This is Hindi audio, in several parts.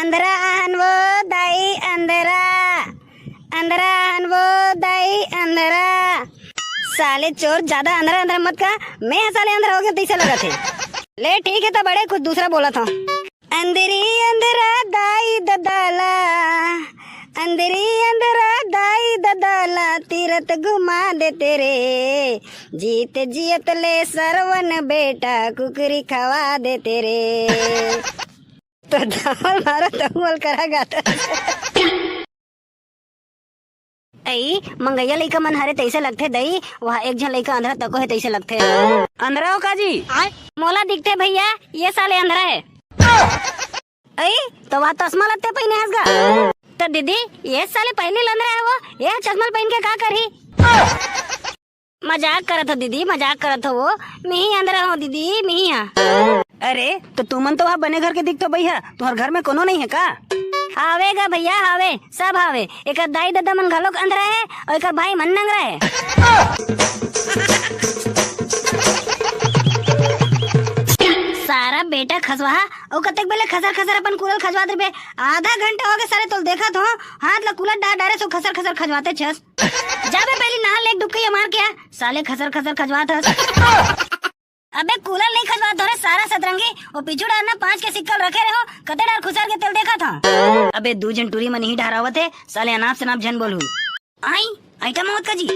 अंधरा आहन वो दाई अंधरा, अंधरा आहन वो दाई अंधरा। साले चोर ज्यादा अंधरा अंधरा मत का, मैं साले अंधरा हो गया तैसे लगा थे। ले ठीक है तो बड़े कुछ दूसरा बोला था। अंधेरी अंधरा दाई ददाला, अंधेरी अंधरा दाई ददाला, तीरथ घुमा दे तेरे, जीत जियत ले सरवन बेटा, कुकरी खवा दे तेरे। तो धवल मारो धवल करा गाता। आई मंगैया लइका मन हरे तैसे लगथे दई, वहाँ एक जन लइका अंधरा तको है तैसे लगथे। अंधरा हो काजी? मोला दिखते भैया ये साले अंधरा है। आई तो वहाँ चश्मा लगते पहने हंसगा। तो दीदी ये साले पहले अंधरा है वो, ये चश्मा पहन के का करही? मजाक करत हो दीदी, मजाक करत हो वो, मैं ही अंधरा हूँ दीदी, मैं ही हाँ। अरे तो तुमन तो वहाँ बने घर के दिख तो भैया, तुम्हारे घर में कोनो नहीं है का? हावेगा भैया हावे, सब हावे। एक दाई दादा मन घलोक अंधरा है और एक भाई मन नंगरा है। सारा बेटा खसवा और कतक बेले खसर खसर अपन कूलर खजवा दे बे। आधा घंटा हो गए सारे तो देखा तो हाथ ला कूलर डारे सो खसर खसर खजवाते छस। जाबे पहली नहा ले डुक्की मार के साले खसर खसर खजवात। अबे कूलर नहीं खजवा तो रे सारा सतरंगी, वो पिछू डारना 5 के सिक्कल रखे रहे हो, कते डार खुसार के तेल देखा था। अबे 2 जन टूरी में नहीं ढारावत है साले, अनाप शनाप जन बोलू। आई आइटम मौत का जी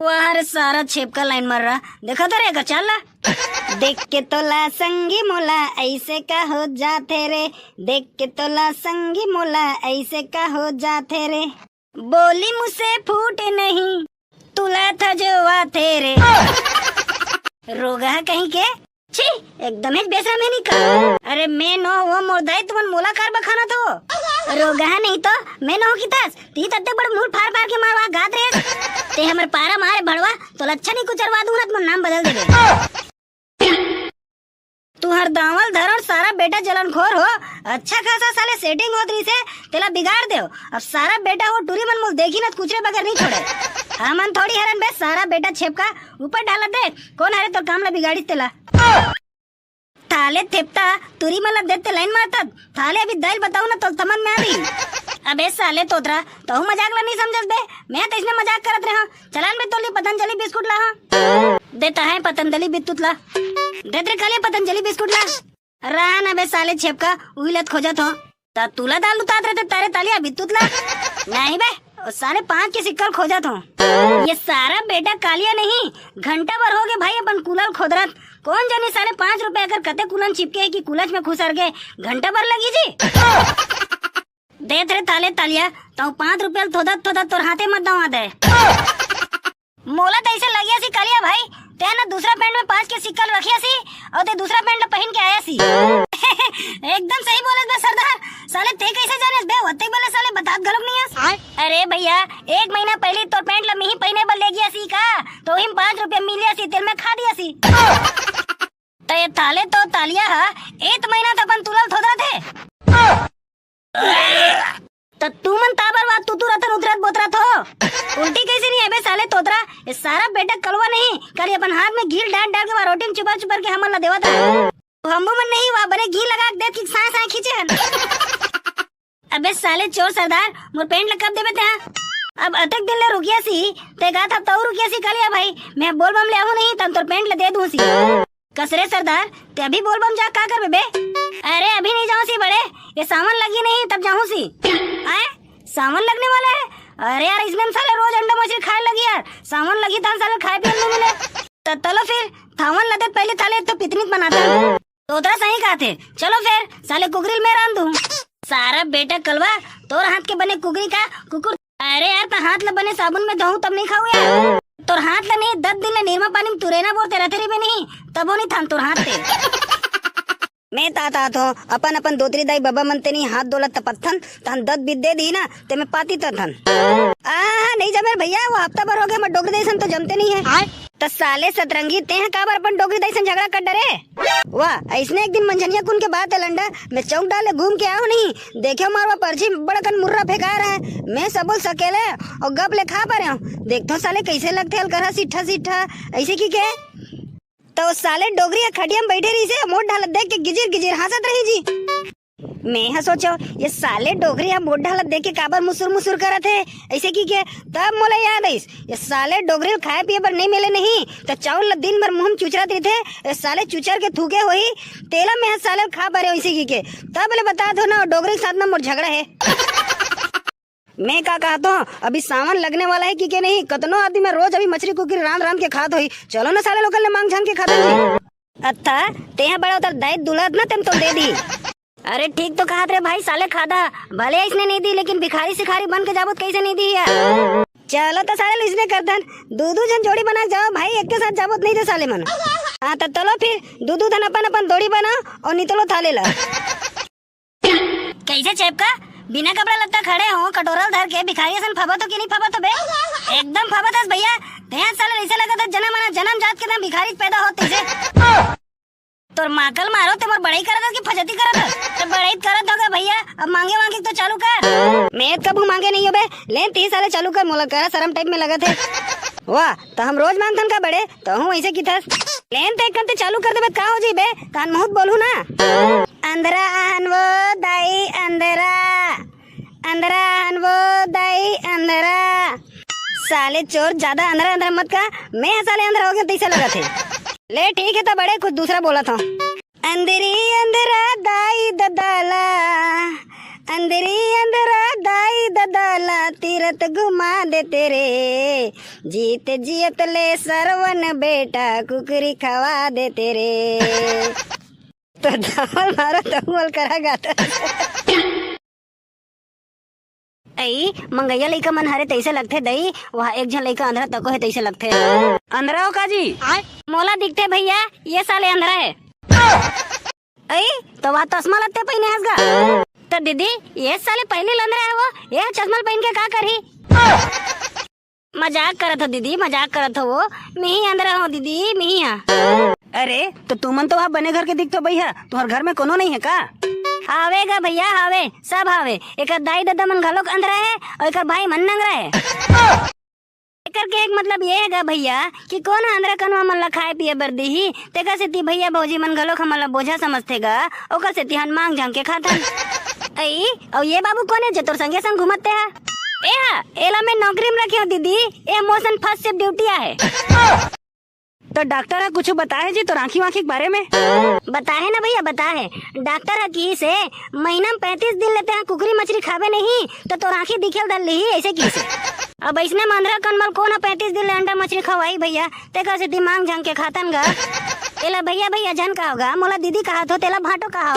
वाह सारा छेपका लाइन मर रहा, देखा तो रहेगा चल देख के तोला संगी मोला ऐसे का हो जाते रे, देख के तोला संगी मोला ऐसे का हो जाते रे, बोली मुझसे फूटे नहीं तुला था जो वा तेरे। रोगा है कहीं के छी, एकदम ही बेसरा में नहीं का। अरे मैं नो वो मोरदाई तुमन मोला कार बखाना तो रोगा है नहीं तो मैं नो की तास ती तत्ते बड़ मूल फार फार के मारवा गात रे ते हमर पारा मारे भड़वा तो अच्छा नहीं कुचरवा दूंगा तुम नाम बदल दे। तू हर दावल धर और सारा बेटा जलनखोर हो, अच्छा खासा साले सेटिंग होत रही से तेला बिगाड़ दे। अब सारा बेटा वो टूरी मन मुझ देखी ना कुचरे बगैर नहीं छोड़े। हमन थोड़ी हरन बे सारा बेटा छेपका ऊपर डाला दे, कौन हरे तो काम ला बिगाड़ी तेला। थाले थेपता तुरी मन देते लाइन मारता थाले अभी दाल बताऊ ना तो समझ में आ रही। अबे साले तोतरा तो मजाक ला नहीं समझस बे, मैं तो इसने मजाक करत रहा। चलान बे तोली पतंजलि बिस्कुट ला देता है, पतंजलि बिस्कुट ला देते खाली पतंजलि बिस्कुट ला रहा ना बे साले छेपका उहिलत खोजत हो ता तुला दाल उतार रहे तारे तालिया बितुत ला नहीं बे सारे 5 के सिक्कल खोजत हो। ये सारा बेटा कालिया नहीं घंटा भर हो गए भाई अपन कूलर खोदरत, कौन जाने साले 5 रुपए अगर कते कूलन चिपके है कि कूलच में खुसर गए घंटा भर लगी जी। देत रे ताले तालिया तो 5 रुपए थोदत थोदत तोर हाथे मत दवा दे। मोला तो ऐसे लगिया सी कालिया भाई ते ना दूसरा पैंट में 5 के सिक्कल रखिया सी और ते दूसरा पैंट पहन के आया सी। एकदम सही बोले बे सरदार, साले ते कैसे जाने बे होते बोले साले बतात गलत नहीं है। अरे भैया 1 महीना पहले तो पैंट ला ही पहने बल ले गया सी का तो हिम 5 रुपए मिलिया सी तेल में खा दिया सी। तो ये ताले तो तालिया 1 महीना तो अपन तुलल थोड़ा थे तो तू मन ताबर बात तू रतन उतरत बोतरत हो उल्टी कैसे नहीं है बे साले तोतरा। ये सारा बेटा कलवा नहीं कल अपन हाथ में घी डाल डाल के रोटी में चुपा चुपा के हमला देवा था हमबो मन नहीं हुआ बड़े घी लगा दे कि सांस सांस खींचे हन। अबे साले चोर सरदार मोर पेंट लकब देबे ता अब अटक दिन ले रुकिया सी ते गा था तो रुकिया सी कालिया भाई मैं बोल बम ले आऊं नहीं तब तोर पेंट ले दे दूं सी। कसरे सरदार ते अभी बोल बम जा का कर बे? अरे अभी नहीं जाऊं सी बड़े, ये सावन लगी नहीं तब जाऊं सी। आए सावन लगने वाला है? अरे यार इसमें साले रोज अंडा मछली खाए लगी यार, सावन लगी था साले खाए पिए नहीं मिले तो चलो फिर थावन लदे पहले थाले तो पिकनिक मनाता तोतरा सही कहते। चलो फिर साले कुकरील में रान दूं सारा बेटा कलवा तोर हाथ के बने कुकरी का कुकुर। अरे यार तो हाथ ला बने साबुन में धोऊं तब नहीं खाऊ यार, तोर हाथ ला नहीं 10 दिन नीरमा पानी में तुरेना बोलते रहते भी नहीं तब वो नहीं था तोर हाथ पे। मैं ता तो अपन अपन दोतरी दाई बाबा मनते नहीं हाथ दौलत तपथन तहन 10 बीत दे दी ना ते मैं पाती तथन नहीं जमे भैया वो हफ्ता भर हो गया मैं डोगरी दैसन तो जमते नहीं है तो साले सतरंगी ते हैं काबर अपन डोगरी दैसन झगड़ा कर डरे। वाह ऐसने एक दिन मंझनिया कुन के बात है लंडा मैं चौक डाले घूम के आओ नहीं देखो मारवा पर्ची बड़कन मुर्रा फेंका रहा है मैं सबुल सकेले और गप ले खा पा रहे हूँ देखो साले कैसे लगते हलकरा सीठा सीठा ऐसे की के तो साले डोगरी खटिया में बैठे रही से मोट ढालत देख के गिजिर गिजिर हंसत रही जी। मैं हा सोचो ये साले डोगरी या मोट ढालत देख के काबर मुसुर मुसुर करत है ऐसे की के तब मोला याद आइस ये साले डोगरी खाए पिए पर नहीं मिले नहीं तो चावल ला दिन भर मुंह चुचरत रहे ये साले चुचर के थूके होई तेला में साले खा पा रहे ऐसे की के तब ले बता दो ना डोगरी के साथ में मोर झगड़ा है। मैं क्या कहता हूँ अभी सावन लगने वाला है कि नहीं कतनो आदमी में रोज अभी मछली कुकरी रांध रांध के खात होई चलो ना साले लोकल ने मांग झांग के खाता अत्ता ते बड़ा उतर दाई दुलात ना तुम तो दे दी। अरे ठीक तो कहा रे भाई साले खादा भले इसने नहीं दी लेकिन भिखारी सिखारी बन के जाबो कैसे नहीं दी यार। चलो तो साले इसने कर दन दू जन जोड़ी बना जाओ भाई एक के साथ जाबो नहीं दे साले मन। हाँ तो चलो फिर दू धन अपन अपन जोड़ी बना और निकलो थाले ला। कैसे चेपका बिना कपड़ा लगता खड़े हो कटोरा धर के भिखारी सन फबा तो कि नहीं फबा तो बे एकदम फबा था भैया ध्यान साले ऐसे लगा था जन्म जात के ना भिखारी पैदा होते से तोर माकल मारो ते मोर बड़ाई करत कि फजती करत तो बड़ाई करत होगा भैया अब मांगे मांगे तो चालू कर। मैं कबू मांगे नहीं हो बे लेन 30 साले चालू कर मोला करा शर्म टाइप में लगा थे वाह तो हम रोज मांगतन का बड़े तो हूँ ऐसे की थस लेन ते करते चालू कर दे का हो जी बे कान मुहत बोलू ना अंधरा अनवो दाई अंधरा अनवो दाई अंधरा साले चोर ज्यादा अंधरा अंधरा मत का मैं साले अंधरा हो गया तैसे लगा थे ले ठीक है तो बड़े कुछ दूसरा बोला था अंधेरी अंधेरा दाई ददाला अंधेरी अंधेरा दाई ददाला तीरथ घुमा दे तेरे जीत जियत ले सरवन बेटा कुकरी खवा दे तेरे तो धवल मारो धवल करा गाता आई मंगैया लइका मन हरे तैसे लगथे दई वहाँ एक झन लइका अंधरा तको है तैसे लगथे अंधरा हो काजी मोला दिखते भैया ये साले अंधरा है आई तो वहाँ चश्मा लगते पहने हंसगा तो दीदी ये साले पहले अंधरा है वो ये चश्मा पहन के का करी मजाक करत हो दीदी मजाक करत हो वो मैं ही अंधरा हूँ दीदी मैं ही हाँ। अरे तो तुमन तो वहाँ बने घर के दिखतो भैया तुम्हारे घर में कोनो नहीं है का हावेगा भैया हावे सब हावे एक दाई दादा मन घलोक अंधरा है और एक भाई मन नंगरा है एकर के एक मतलब ये हैगा भैया कि कौन अंधरा कनवा मन ला खाए पिए बर दीही तेका सेती भैया भौजी मन घलोक हमन ला बोझा समझतेगा ओकर सेती हम मांग झांग के खाथन आई और ये बाबू कौन है जो तोर संगे संग घुमते है ए हा एला में नौकरी में रखी हो दीदी ए मोशन फर्स्ट शिफ्ट ड्यूटी है तो डॉक्टर कुछ बताए जी तो आँखी वाँखी के बारे में बताए ना भैया बताए डॉक्टर की से महीना में 35 दिन लेते हैं कुकरी मछली खावे नहीं तो आँखी दिखे डाल ली ऐसे की से अब इसने मंदरा कनमल कौन 35 दिन ले अंडा मछली खवाई भैया ते कैसे दिमाग झांग के खातन गा एला भैया भैया जन का होगा मोला दीदी कहा तो तेला भाटो कहा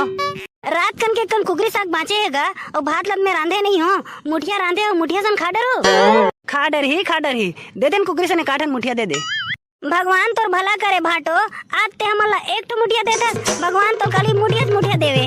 रात कन के कन कुकरी साग बाँचेगा और भात लब में रांधे नहीं हो मुठिया रांधे और मुठिया सन खा डर ही दे देन कुकरी से काटन मुठिया दे दे भगवान तो भला करे भाटो आज ते हमला एक तो मुठिया दे दे भगवान तो खाली मुठिया देवे।